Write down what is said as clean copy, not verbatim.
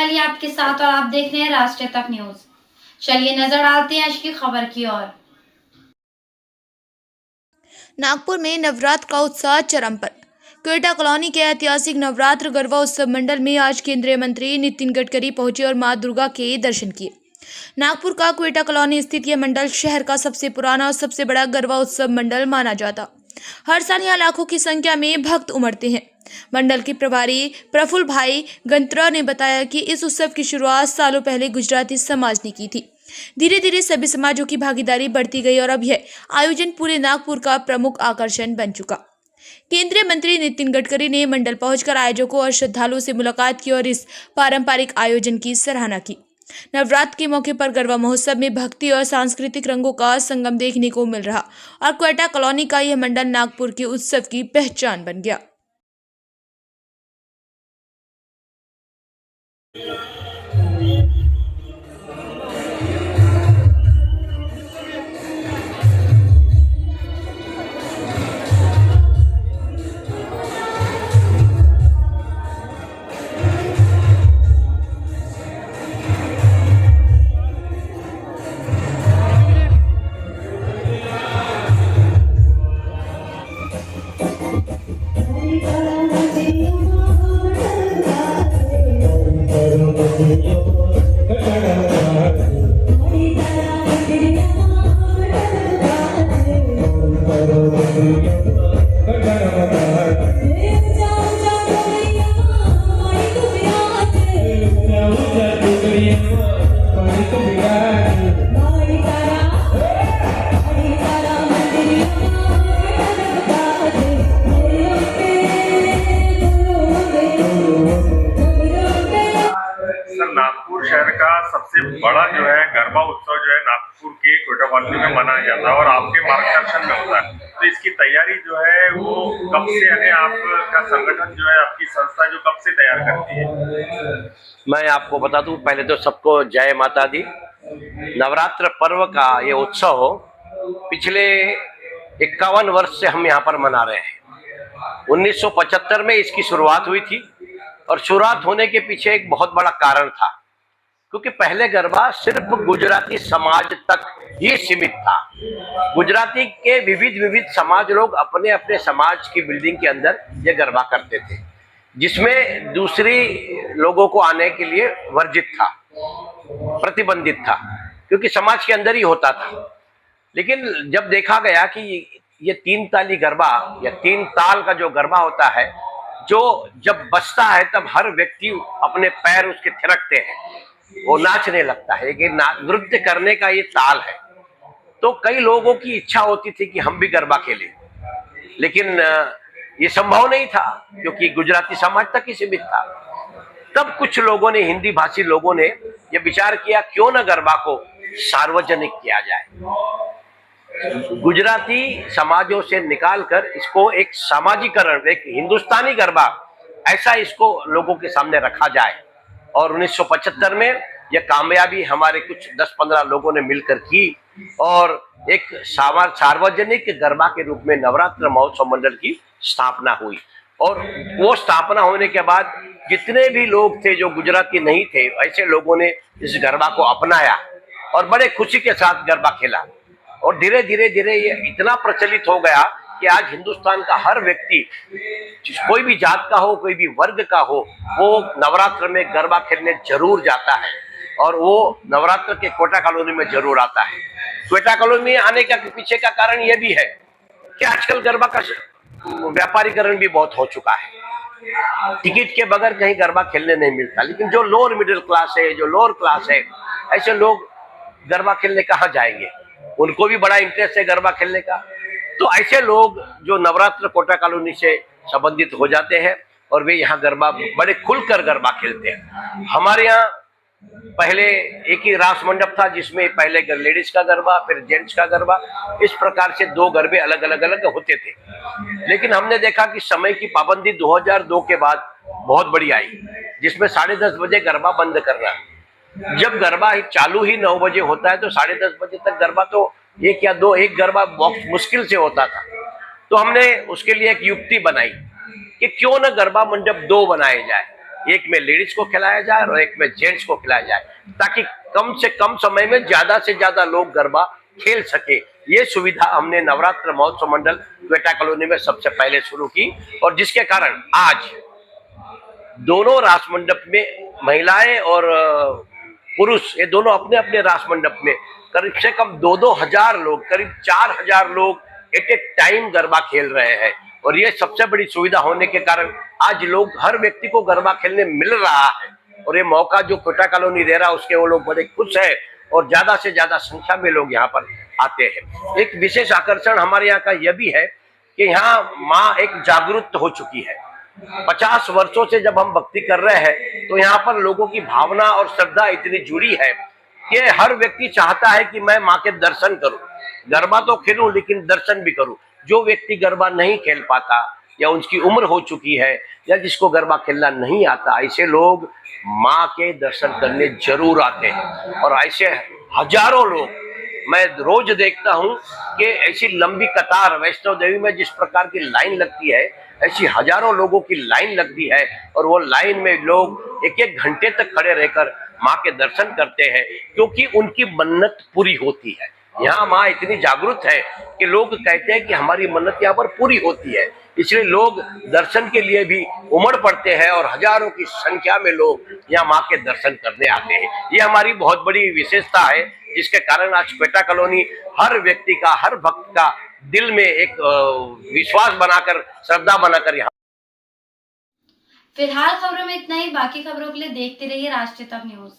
वैशाली आपके साथ और आप देख रहे हैं राष्ट्रीय तक न्यूज। चलिए नजर डालते हैं आज की खबर की ओर। नागपुर में नवरात्र का उत्साह चरम पर। क्वेटा कॉलोनी के ऐतिहासिक नवरात्र गरबा उत्सव मंडल में आज केंद्रीय मंत्री नितिन गडकरी पहुंचे और मां दुर्गा के दर्शन किए। नागपुर का क्वेटा कॉलोनी स्थित यह मंडल शहर का सबसे पुराना और सबसे बड़ा गरबा उत्सव मंडल माना जाता। हर साल यहाँ लाखों की संख्या में भक्त उमड़ते हैं। मंडल के प्रभारी प्रफुल्ल भाई गंत्रा ने बताया कि इस उत्सव की शुरुआत सालों पहले गुजराती समाज ने की थी। धीरे धीरे सभी समाजों की भागीदारी बढ़ती गई और अब यह आयोजन पूरे नागपुर का प्रमुख आकर्षण बन चुका। केंद्रीय मंत्री नितिन गडकरी ने मंडल पहुंचकर आयोजकों और श्रद्धालुओं से मुलाकात की और इस पारंपरिक आयोजन की सराहना की। नवरात्र के मौके पर गरबा महोत्सव में भक्ति और सांस्कृतिक रंगों का संगम देखने को मिल रहा और क्वेटा कॉलोनी का यह मंडल नागपुर के उत्सव की पहचान बन गया। नागपुर शहर का सबसे बड़ा जो है गरबा उत्सव जो है नागपुर के क्वेटा कॉलोनी में मनाया जाता है और आपके मार्गदर्शन में होता है। तो इसकी तैयारी जो है वो कब से यानी आपका संगठन जो है आपकी संस्था जो कब से तैयार करती है? मैं आपको बता दूं, पहले तो सबको जय माता दी। नवरात्र पर्व का ये उत्सव पिछले 51 वर्ष से हम यहाँ पर मना रहे हैं। 1975 में इसकी शुरुआत हुई थी और शुरुआत होने के पीछे एक बहुत बड़ा कारण था, क्योंकि पहले गरबा सिर्फ गुजराती समाज तक ही सीमित था। गुजराती के विविध समाज लोग अपने अपने समाज की बिल्डिंग के अंदर ये गरबा करते थे, जिसमें दूसरी लोगों को आने के लिए वर्जित था, प्रतिबंधित था, क्योंकि समाज के अंदर ही होता था। लेकिन जब देखा गया कि ये 3 ताली गरबा या 3 ताल का जो गरबा होता है, जो जब बजता है तब हर व्यक्ति अपने पैर उसके थिरकते हैं, वो नाचने लगता है कि नृत्य करने का ये ताल है। तो कई लोगों की इच्छा होती थी कि हम भी गरबा खेलें, लेकिन ये संभव नहीं था क्योंकि गुजराती समाज तक ही सीमित था। तब कुछ लोगों ने, हिंदी भाषी लोगों ने ये विचार किया, क्यों न गरबा को सार्वजनिक किया जाए, गुजराती समाजों से निकालकर इसको एक सामाजिकरण, एक हिंदुस्तानी गरबा ऐसा इसको लोगों के सामने रखा जाए। और 1975 में यह कामयाबी हमारे कुछ 10-15 लोगों ने मिलकर की और एक सार्वजनिक गरबा के रूप में नवरात्र महोत्सव मंडल की स्थापना हुई। और वो स्थापना होने के बाद जितने भी लोग थे जो गुजराती नहीं थे, ऐसे लोगों ने इस गरबा को अपनाया और बड़े खुशी के साथ गरबा खेला। और धीरे धीरे ये इतना प्रचलित हो गया कि आज हिंदुस्तान का हर व्यक्ति, कोई भी जात का हो, कोई भी वर्ग का हो, वो नवरात्र में गरबा खेलने जरूर जाता है और वो नवरात्र के क्वेटा कॉलोनी में जरूर आता है। क्वेटा कॉलोनी में आने का पीछे का कारण ये भी है कि आजकल गरबा का व्यापारीकरण भी बहुत हो चुका है। टिकट के बगैर कहीं गरबा खेलने नहीं मिलता। लेकिन जो लोअर मिडिल क्लास है, जो लोअर क्लास है, ऐसे लोग गरबा खेलने कहाँ जाएंगे? उनको भी बड़ा इंटरेस्ट है गरबा खेलने का। तो ऐसे लोग जो नवरात्र क्वेटा कॉलोनी से संबंधित हो जाते हैं और वे यहाँ गरबा बड़े खुलकर गरबा खेलते हैं। हमारे यहाँ पहले एक ही रास मंडप था, जिसमें पहले लेडीज का गरबा, फिर जेंट्स का गरबा, इस प्रकार से 2 गरबे अलग अलग होते थे। लेकिन हमने देखा कि समय की पाबंदी 2002 के बाद बहुत बड़ी आई, जिसमें 10:30 बजे गरबा बंद करना। जब गरबा चालू ही 9 बजे होता है तो 10:30 बजे तक गरबा तो एक गरबा बहुत मुश्किल से होता था। तो हमने उसके लिए एक युक्ति बनाई कि क्यों न गरबा मंडप 2 बनाए जाए। एक में लेडीज को खिलाया जाए और एक में जेंट्स को खिलाया जाए, ताकि कम से कम समय में ज्यादा से ज्यादा लोग गरबा खेल सके। ये सुविधा हमने नवरात्र महोत्सव मंडल क्वेटा कॉलोनी में सबसे पहले शुरू की, और जिसके कारण आज दोनों रास मंडप में महिलाएं और पुरुष ये दोनों अपने अपने रास मंडप में करीब से कम 2-2 हजार लोग, करीब 4,000 लोग एट ए टाइम गरबा खेल रहे हैं। और ये सबसे बड़ी सुविधा होने के कारण आज लोग, हर व्यक्ति को गरबा खेलने मिल रहा है, और ये मौका जो क्वेटा कॉलोनी दे रहा है उसके वो लोग बड़े खुश है, और ज्यादा से ज्यादा संख्या में लोग यहाँ पर आते हैं। एक विशेष आकर्षण हमारे यहाँ का यह भी है कि यहाँ माँ एक जागरूक हो चुकी है। 50 वर्षों से जब हम भक्ति कर रहे हैं तो यहाँ पर लोगों की भावना और श्रद्धा इतनी जुड़ी है कि हर व्यक्ति चाहता है कि मैं माँ के दर्शन करूं, गरबा तो खेलूं लेकिन दर्शन भी करूं। जो व्यक्ति गरबा नहीं खेल पाता या उसकी उम्र हो चुकी है या जिसको गरबा खेलना नहीं आता, ऐसे लोग माँ के दर्शन करने जरूर आते हैं। और ऐसे हजारों लोग मैं रोज देखता हूं कि ऐसी लंबी कतार वैष्णो देवी में जिस प्रकार की लाइन लगती है, ऐसी हजारों लोगों की लाइन लगती है, और वो लाइन में लोग 1-1 घंटे तक खड़े रहकर माँ के दर्शन करते हैं, क्योंकि उनकी मन्नत पूरी होती है। यहाँ माँ इतनी जागरूक है कि लोग कहते हैं कि हमारी मन्नत यहाँ पर पूरी होती है, इसलिए लोग दर्शन के लिए भी उमड़ पड़ते हैं, और हजारों की संख्या में लोग यहाँ माँ के दर्शन करने आते हैं। ये हमारी बहुत बड़ी विशेषता है, जिसके कारण आज क्वेटा कॉलोनी हर व्यक्ति का, हर भक्त का दिल में एक विश्वास बनाकर, श्रद्धा बनाकर यहाँ। फिलहाल खबरों में इतना ही। बाकी खबरों के लिए देखते रहिए राष्ट्रीय तक न्यूज।